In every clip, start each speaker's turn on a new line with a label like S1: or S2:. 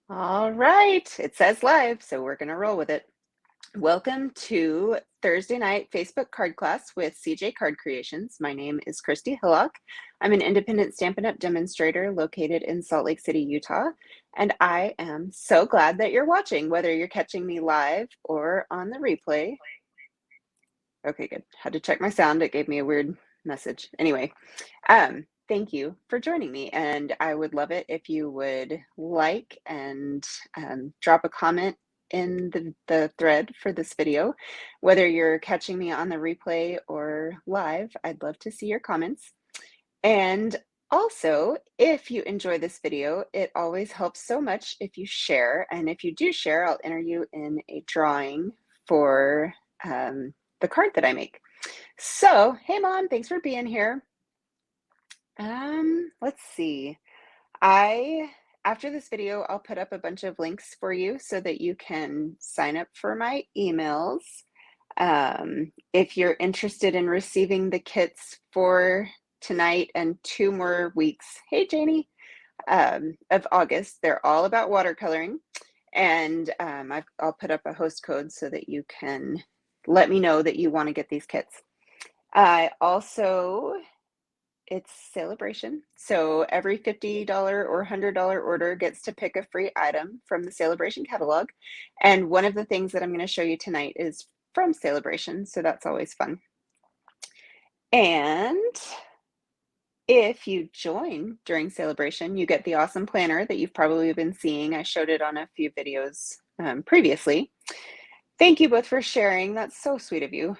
S1: All right, it says live, so we're going to roll with it. Welcome to Thursday night Facebook card class with CJ Card Creations. My name is Christy Hillock. I'm an independent Stampin' Up! Demonstrator located in Salt Lake City, Utah, and I am so glad that you're watching, whether you're catching me live or on the replay. Okay, good. Had to check my sound. It gave me a weird message. Anyway, thank you for joining me, and I would love it if you would like and drop a comment in the thread for this video. Whether you're catching me on the replay or live, I'd love to see your comments. And also, if you enjoy this video, it always helps so much if you share. And if you do share, I'll enter you in a drawing for the card that I make. So, hey Mom, thanks for being here. Let's see. After this video, I'll put up a bunch of links for you so that you can sign up for my emails. If you're interested in receiving the kits for tonight and 2 more weeks, hey Janie, of August, they're all about watercoloring. And I'll put up a host code so that you can let me know that you want to get these kits. It's Celebration, so every $50 or $100 order gets to pick a free item from the Celebration catalog. And one of the things that I'm going to show you tonight is from Celebration, so that's always fun. And if you join during Celebration, you get the awesome planner that you've probably been seeing. I showed it on a few videos previously. Thank you both for sharing. That's so sweet of you.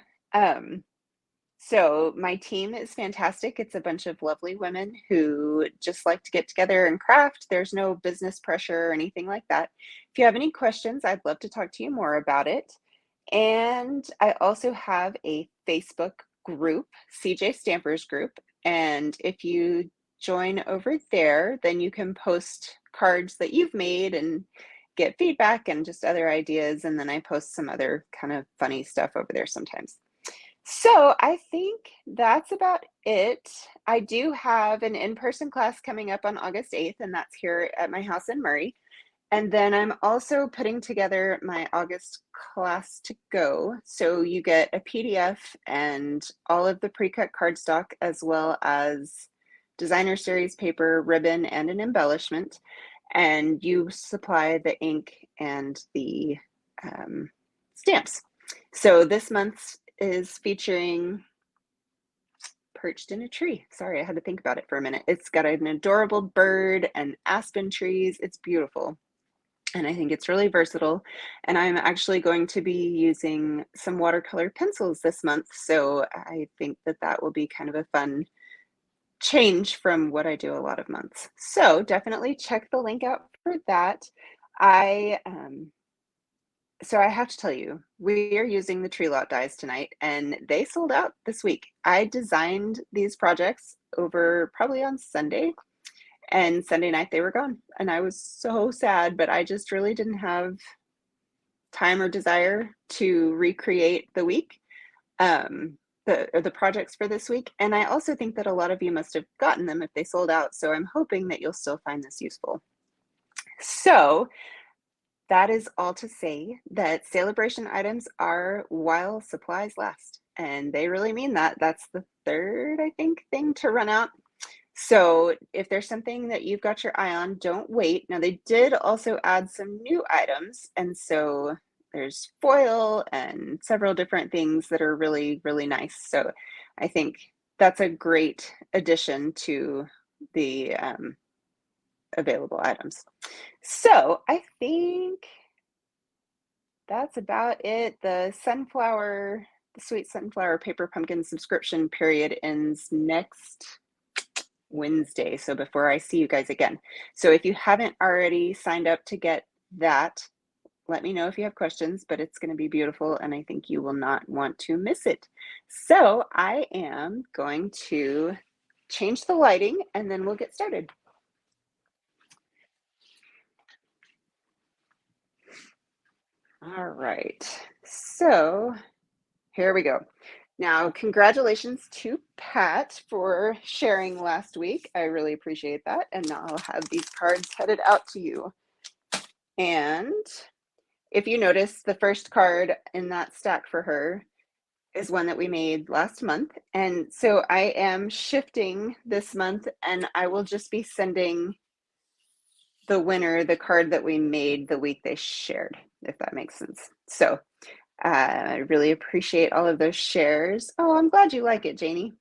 S1: So my team is fantastic. It's a bunch of lovely women who just like to get together and craft. There's no business pressure or anything like that. If you have any questions, I'd love to talk to you more about it. And I also have a Facebook group, CJ Stampers Group. And if you join over there, then you can post cards that you've made and get feedback and just other ideas. And then I post some other kind of funny stuff over there sometimes. So I think that's about it. I do have an in-person class coming up on August 8th, and that's here at my house in Murray. And then I'm also putting together my August class to go. So you get a PDF and all of the pre-cut cardstock, as well as designer series paper, ribbon, and an embellishment. And you supply the ink and the stamps. So this month's is featuring Perched in a Tree. Sorry, I had to think about it for a minute. It's got an adorable bird and aspen trees. It's beautiful. And I think it's really versatile. And I'm actually going to be using some watercolor pencils this month. So I think that that will be kind of a fun change from what I do a lot of months. So definitely check the link out for that. So I have to tell you, we are using the Tree Lot dies tonight, and they sold out this week. I designed these projects over probably on Sunday, and Sunday night they were gone. And I was so sad, but I just really didn't have time or desire to recreate the week, the projects for this week. And I also think that a lot of you must have gotten them if they sold out. So I'm hoping that you'll still find this useful. So that is all to say that Celebration items are while supplies last. And they really mean that. That's the third, I think, thing to run out. So if there's something that you've got your eye on, don't wait. Now, they did also add some new items. And so there's foil and several different things that are really, really nice. So I think that's a great addition to the available items. So I think that's about it. The Sweet Sunflower Paper Pumpkin subscription period ends next Wednesday. So before I see you guys again. So if you haven't already signed up to get that, let me know if you have questions, but it's going to be beautiful and I think you will not want to miss it. So I am going to change the lighting and then we'll get started. All right, so here we go. Now, congratulations to Pat for sharing last week. I really appreciate that. And now I'll have these cards headed out to you. And if you notice, the first card in that stack for her is one that we made last month. And so I am shifting this month, and I will just be sending the winner the card that we made the week they shared, if that makes sense. So I really appreciate all of those shares. Oh, I'm glad you like it, Janie.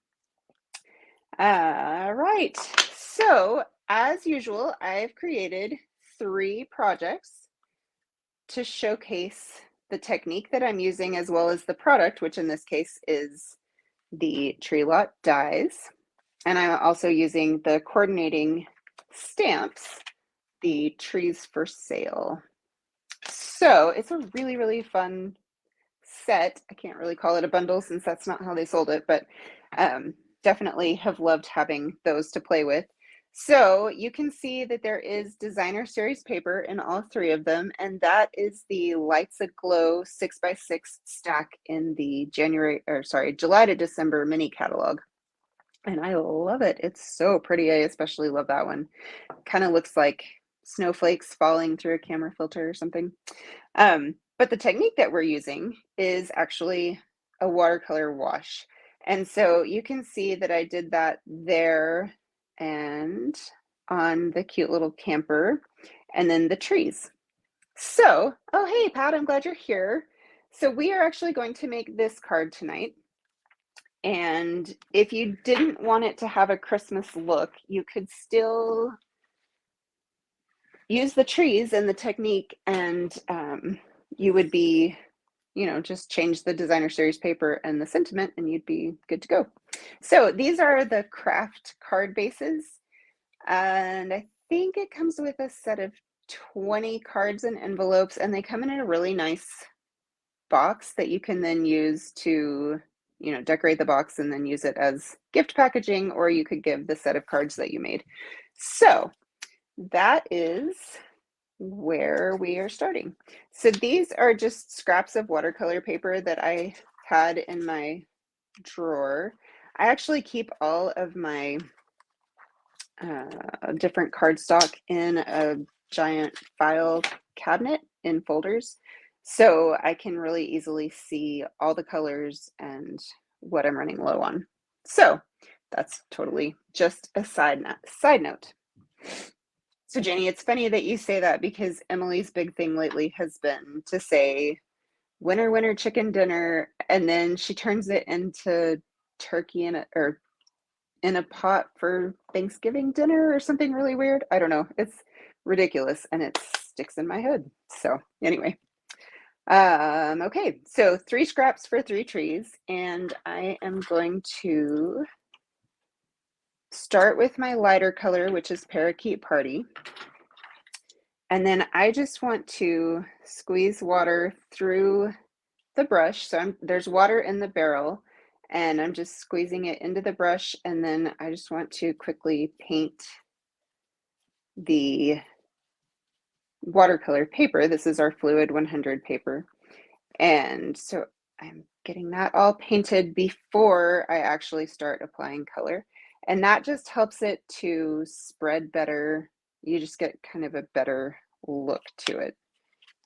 S1: All right. So as usual, I've created 3 projects to showcase the technique that I'm using, as well as the product, which in this case is the tree lot dies. And I'm also using the coordinating stamps, the trees for sale. So it's a really, really fun set. I can't really call it a bundle since that's not how they sold it, but definitely have loved having those to play with. So you can see that there is designer series paper in all 3 of them, and that is the Lights Aglow 6x6 stack in the July to December mini catalog. And I love it. It's so pretty. I especially love that one. Kind of looks like snowflakes falling through a camera filter or something. But the technique that we're using is actually a watercolor wash. And so you can see that I did that there and on the cute little camper and then the trees. So, oh, hey, Pat, I'm glad you're here. So we are actually going to make this card tonight. And if you didn't want it to have a Christmas look, you could still use the trees and the technique, and you would be, just change the designer series paper and the sentiment, and you'd be good to go. So these are the craft card bases, and I think it comes with a set of 20 cards and envelopes, and they come in a really nice box that you can then use to decorate the box and then use it as gift packaging, or you could give the set of cards that you made. So that is where we are starting. So these are just scraps of watercolor paper that I had in my drawer. I actually keep all of my different cardstock in a giant file cabinet in folders, so I can really easily see all the colors and what I'm running low on. So that's totally just a side note. So Jenny, it's funny that you say that, because Emily's big thing lately has been to say winner, winner, chicken dinner, and then she turns it into turkey in a pot for Thanksgiving dinner or something really weird. I don't know. It's ridiculous, and it sticks in my head. So anyway, okay, so 3 scraps for 3 trees, and I am going to start with my lighter color, which is Parakeet Party. And then I just want to squeeze water through the brush. So there's water in the barrel, and I'm just squeezing it into the brush, and then I just want to quickly paint the watercolor paper. This is our Fluid 100 paper. And so I'm getting that all painted before I actually start applying color. And that just helps it to spread better. You just get kind of a better look to it.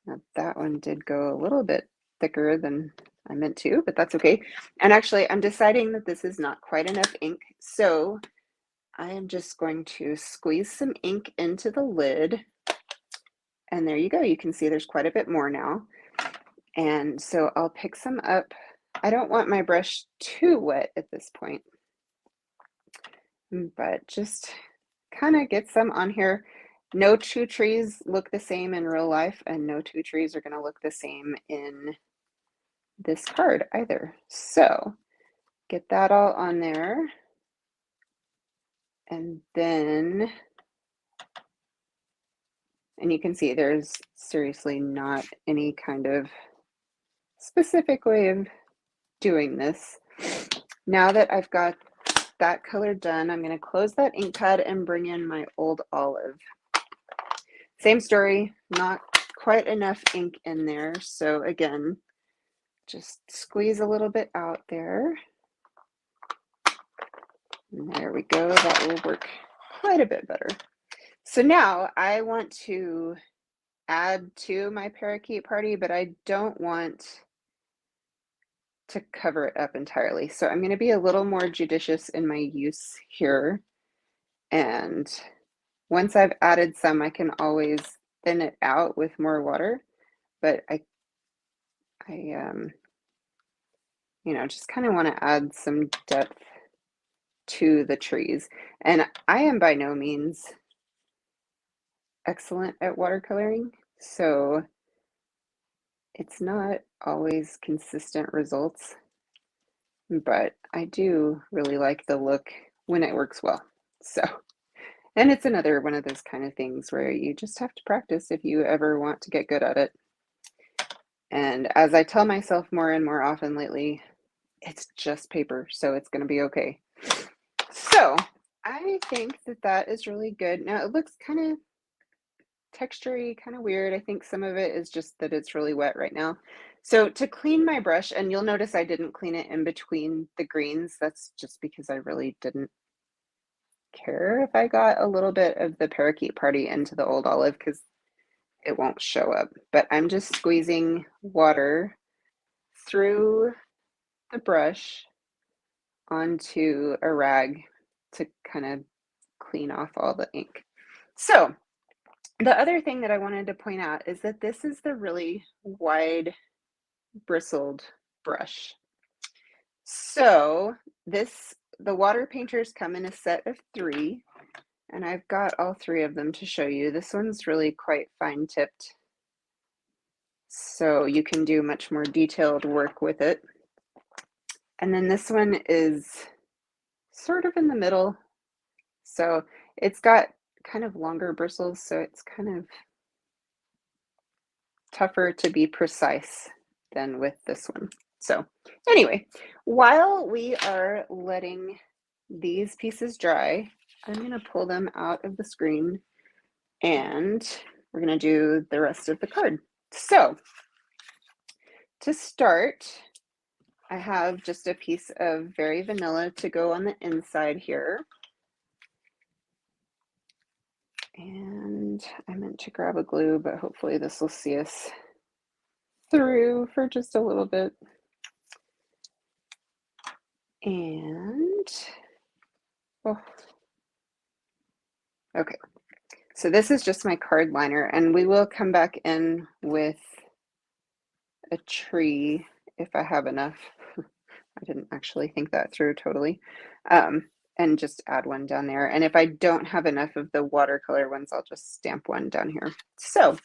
S1: Now, that one did go a little bit thicker than I meant to, but that's okay. And actually, I'm deciding that this is not quite enough ink, so I am just going to squeeze some ink into the lid. And there you go. You can see there's quite a bit more now. And so I'll pick some up. I don't want my brush too wet at this point, but just kind of get some on here. No 2 trees look the same in real life, and no 2 trees are going to look the same in this card either. So get that all on there. And then, and you can see there's seriously not any kind of specific way of doing this. Now that I've got that color done, I'm going to close that ink pad and bring in my Old Olive. Same story, not quite enough ink in there. So again, just squeeze a little bit out there. And there we go. That will work quite a bit better. So now I want to add to my parakeet party, but I don't want to cover it up entirely. So I'm going to be a little more judicious in my use here. And once I've added some, I can always thin it out with more water. But I you know, just kind of want to add some depth to the trees. And I am by no means excellent at watercoloring, so it's not always consistent results, but I do really like the look when it works well. So, and it's another one of those kind of things where you just have to practice if you ever want to get good at it. And as I tell myself more and more often lately, it's just paper, so it's going to be okay. So I think that that is really good. Now it looks kind of textury, kind of weird. I think some of it is just that it's really wet right now. So to clean my brush, and you'll notice I didn't clean it in between the greens. That's just because I really didn't care if I got a little bit of the parakeet party into the old olive because it won't show up. But I'm just squeezing water through the brush onto a rag to kind of clean off all the ink. So the other thing that I wanted to point out is that this is the really wide bristled brush. So the water painters come in a set of 3, and I've got all 3 of them to show you. This one's really quite fine tipped, so you can do much more detailed work with it. And then this one is sort of in the middle, so it's got kind of longer bristles, so it's kind of tougher to be precise than with this one. So anyway, while we are letting these pieces dry, I'm going to pull them out of the screen and we're going to do the rest of the card. So to start, I have just a piece of Very Vanilla to go on the inside here. And I meant to grab a glue, but hopefully this will see us through for just a little bit. And, oh, okay. So this is just my card liner, and we will come back in with a tree if I have enough. I didn't actually think that through totally. And just add one down there. And if I don't have enough of the watercolor ones, I'll just stamp one down here. So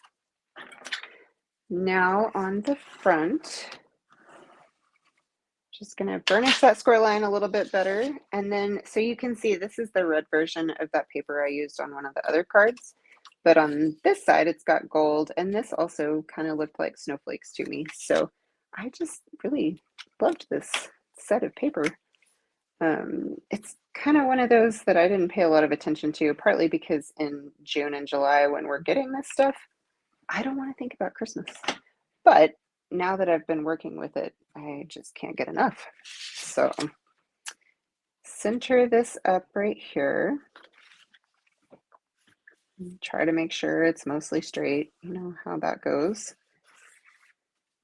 S1: now on the front, just gonna burnish that square line a little bit better. And then, so you can see this is the red version of that paper I used on one of the other cards. But on this side, it's got gold. And this also kind of looked like snowflakes to me. So I just really loved this set of paper. It's kind of one of those that I didn't pay a lot of attention to, partly because in June and July when we're getting this stuff, I don't want to think about Christmas. But now that I've been working with it, I just can't get enough. So center this up right here. Try to make sure it's mostly straight, you know how that goes.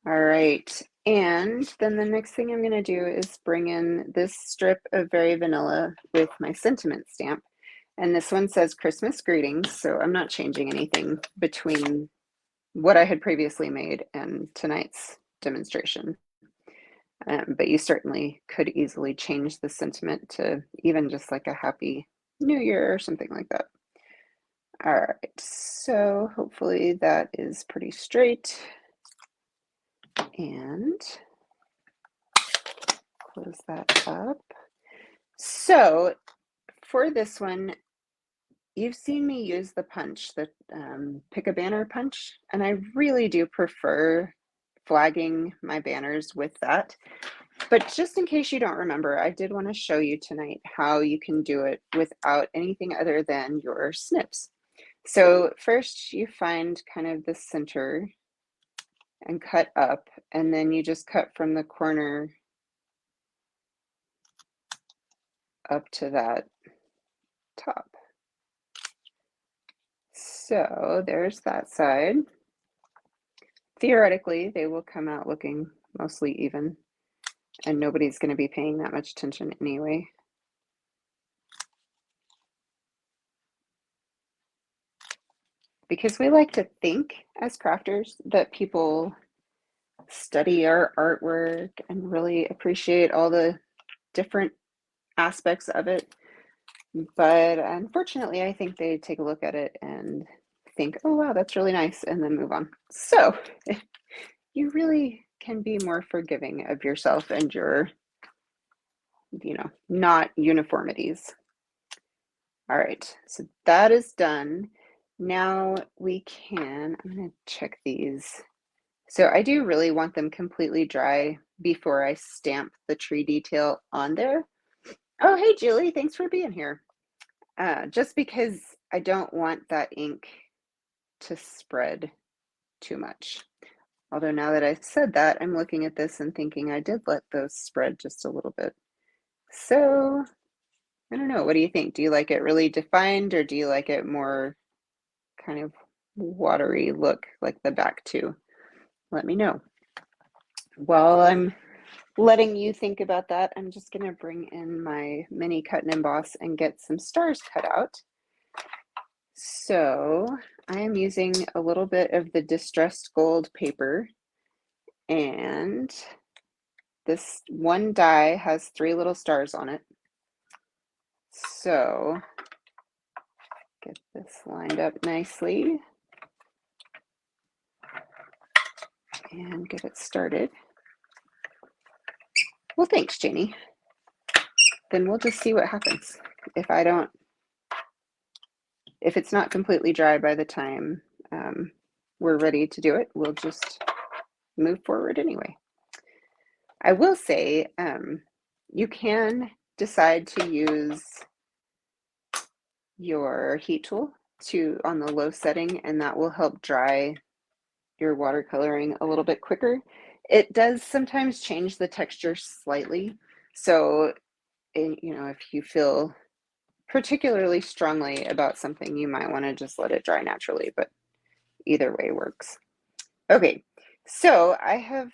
S1: All right, and then the next thing I'm going to do is bring in this strip of Very Vanilla with my sentiment stamp. And this one says Christmas greetings, so I'm not changing anything between what I had previously made and tonight's demonstration. But you certainly could easily change the sentiment to even just like a Happy New Year or something like that. All right, so hopefully that is pretty straight. And close that up. So for this one, you've seen me use the punch, the pick a banner punch, and I really do prefer flagging my banners with that. But just in case you don't remember, I did want to show you tonight how you can do it without anything other than your snips. So first you find kind of the center and cut up, and then you just cut from the corner up to that top. So there's that side. theoretically, they will come out looking mostly even, and nobody's going to be paying that much attention anyway. Because we like to think as crafters that people study our artwork and really appreciate all the different aspects of it. But unfortunately, I think they take a look at it and think, oh, wow, that's really nice, and then move on. So you really can be more forgiving of yourself and your, not uniformities. All right, so that is done. Now I'm going to check these. So I do really want them completely dry before I stamp the tree detail on there. Oh, hey, Julie, thanks for being here. Just because I don't want that ink to spread too much. Although now that I said that, I'm looking at this and thinking I did let those spread just a little bit. So I don't know, what do you think? Do you like it really defined, or do you like it more kind of watery look like the back too? Let me know. While I'm letting you think about that, I'm just going to bring in my mini cut and emboss and get some stars cut out. So I am using a little bit of the distressed gold paper, and this one die has 3 little stars on it. So get this lined up nicely and get it started. Well, thanks, Janie. Then we'll just see what happens. If it's not completely dry by the time we're ready to do it, we'll just move forward anyway. I will say you can decide to use your heat tool on the low setting, and that will help dry your watercoloring a little bit quicker. It does sometimes change the texture slightly. So, if you feel particularly strongly about something, you might want to just let it dry naturally, but either way works. Okay, so I have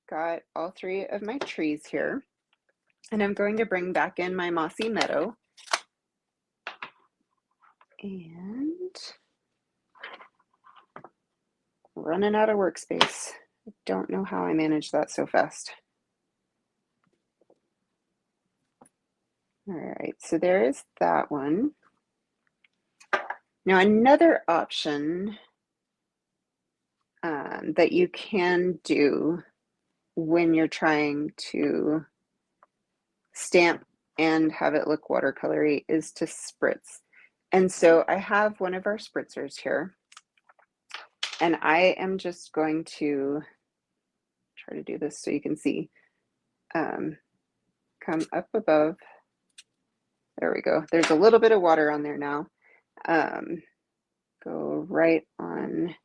S1: got all 3 of my trees here, and I'm going to bring back in my mossy meadow. And running out of workspace. I don't know how I managed that so fast. All right, so there is that one. Now another option that you can do when you're trying to stamp and have it look watercolory is to spritz. And so I have one of our spritzers here, and I am just going to try to do this so you can see. Come up above. There we go. There's a little bit of water on there now. Go right on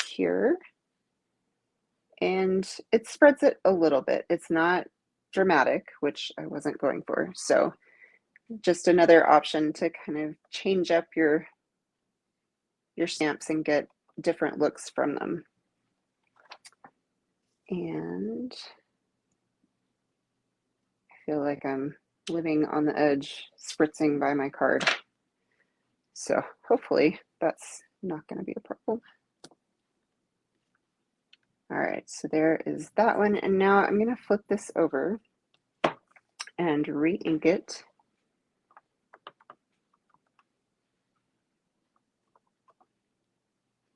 S1: here, and it spreads it a little bit. It's not dramatic, which I wasn't going for. So just another option to kind of change up your stamps and get different looks from them. And I feel like I'm living on the edge, spritzing by my card. So hopefully that's not going to be a problem. All right, so there is that one. And now I'm going to flip this over and re-ink it.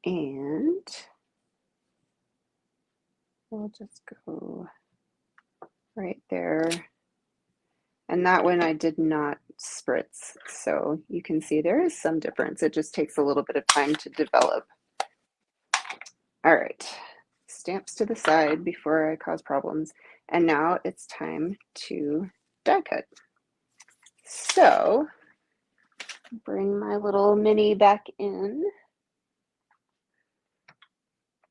S1: And we'll just go right there. And that one I did not spritz. So you can see there is some difference. It just takes a little bit of time to develop. All right, stamps to the side before I cause problems. And now it's time to die cut. So bring my little mini back in.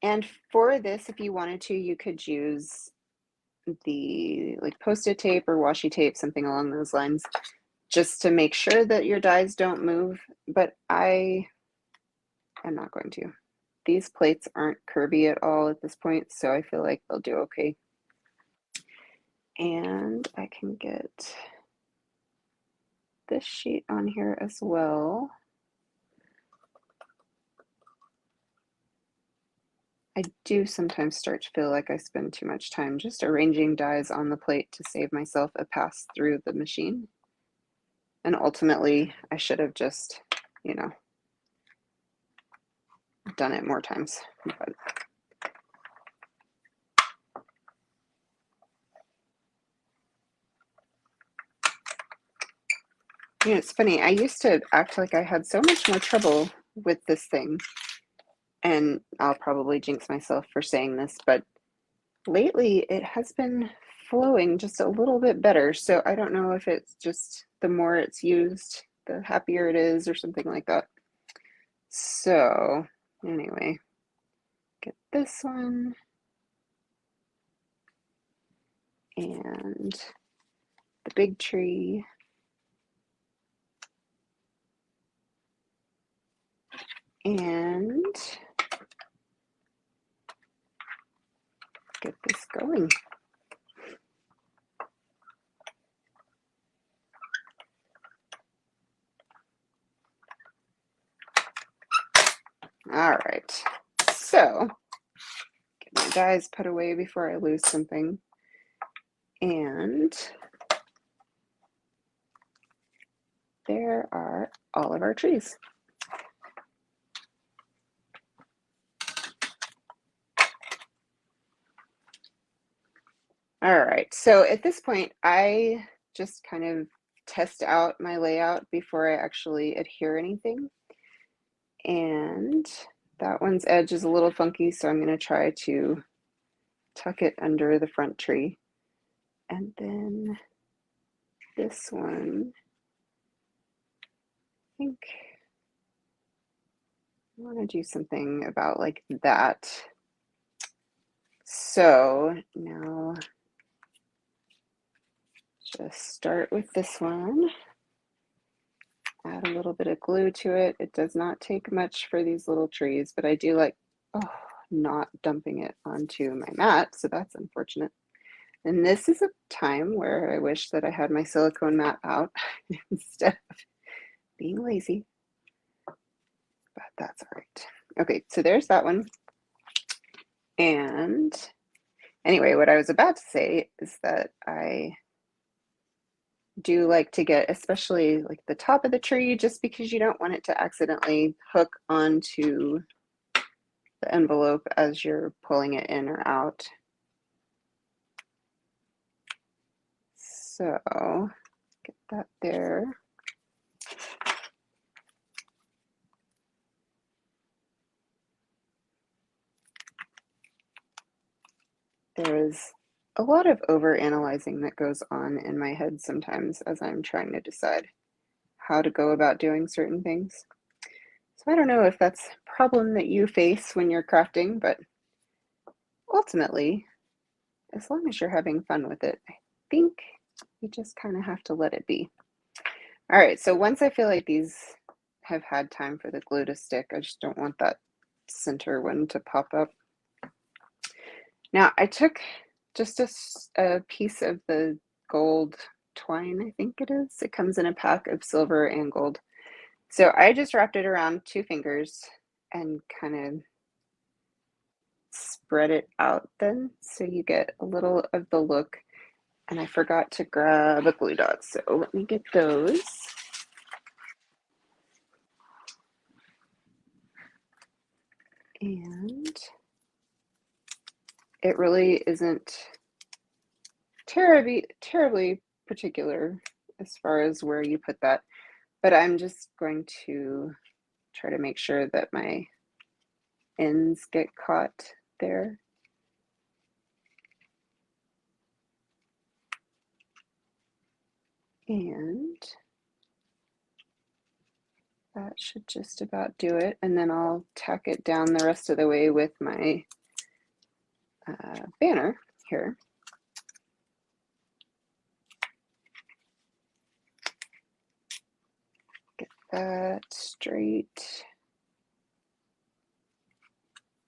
S1: And for this, if you wanted to, you could use the Post-it tape or washi tape, something along those lines, just to make sure that your dies don't move. But I am not going to. these plates aren't curvy at all at this point, so I feel like they'll do okay. And I can get this sheet on here as well. I do sometimes start to feel like I spend too much time just arranging dies on the plate to save myself a pass through the machine. And ultimately, I should have just, you know, done it more times. But you know, it's funny. I used to act like I had so much more trouble with this thing. And I'll probably jinx myself for saying this, but lately it has been flowing just a little bit better. So I don't know if it's just the more it's used, the happier it is or something like that. So anyway, get this one and the big tree. And get this going. All right, so get my dies put away before I lose something. And there are all of our trees. All right, so at this point, I just kind of test out my layout before I actually adhere anything. And that one's edge is a little funky, so I'm going to try to tuck it under the front tree. And then this one, I think I want to do something about like that. So now just start with this one. Add a little bit of glue to it. It does not take much for these little trees, but I do like not dumping it onto my mat, so that's unfortunate. And this is a time where I wish that I had my silicone mat out instead of being lazy, but that's all right. Okay, so there's that one. And anyway, what I was about to say is that I do like to get especially like the top of the tree, just because you don't want it to accidentally hook onto the envelope as you're pulling it in or out. So get that there. There is a lot of over analyzing that goes on in my head sometimes as I'm trying to decide how to go about doing certain things. So I don't know if that's a problem that you face when you're crafting, but ultimately, as long as you're having fun with it, I think you just kind of have to let it be. All right, so once I feel like these have had time for the glue to stick, I just don't want that center one to pop up. Now I took just a piece of the gold twine, I think it is. It comes in a pack of silver and gold. So I just wrapped it around 2 fingers and kind of spread it out then, so you get a little of the look. And I forgot to grab a glue dot, so let me get those. And it really isn't terribly particular as far as where you put that, but I'm just going to try to make sure that my ends get caught there. And that should just about do it. And then I'll tack it down the rest of the way with my banner here. Get that straight.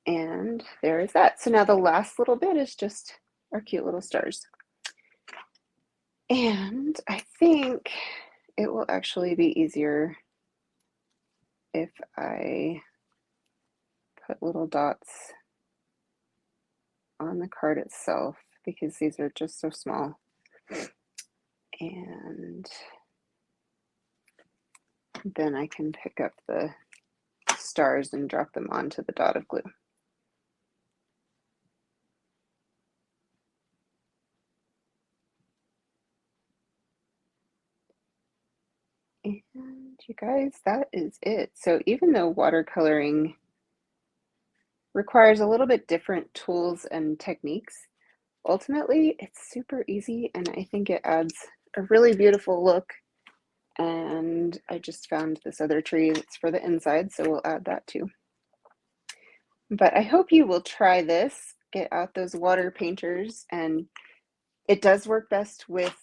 S1: And there is that. So now the last little bit is just our cute little stars. And I think it will actually be easier if I put little dots on the card itself, because these are just so small. And then I can pick up the stars and drop them onto the dot of glue. And you guys, that is it. So even though watercoloring requires a little bit different tools and techniques, ultimately it's super easy, and I think it adds a really beautiful look. And I just found this other tree that's for the inside, so we'll add that too. But I hope you will try this, get out those water painters, and it does work best with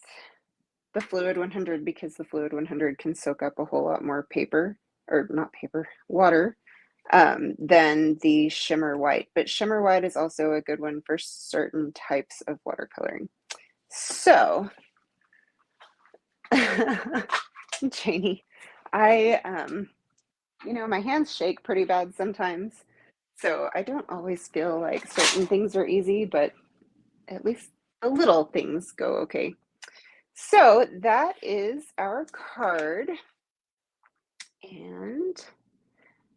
S1: the Fluid 100 because the Fluid 100 can soak up a whole lot more paper, or not paper, water, than the Shimmer White. But Shimmer White is also a good one for certain types of watercoloring. So, Janie, you know, my hands shake pretty bad sometimes. So I don't always feel like certain things are easy, but at least the little things go okay. So that is our card. And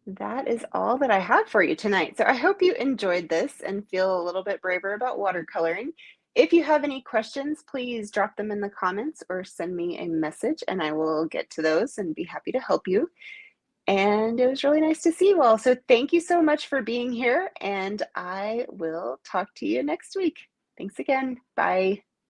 S1: that is all that I have for you tonight. So I hope you enjoyed this and feel a little bit braver about watercoloring. If you have any questions, please drop them in the comments or send me a message and I will get to those and be happy to help you. And it was really nice to see you all. So thank you so much for being here, and I will talk to you next week. Thanks again. Bye.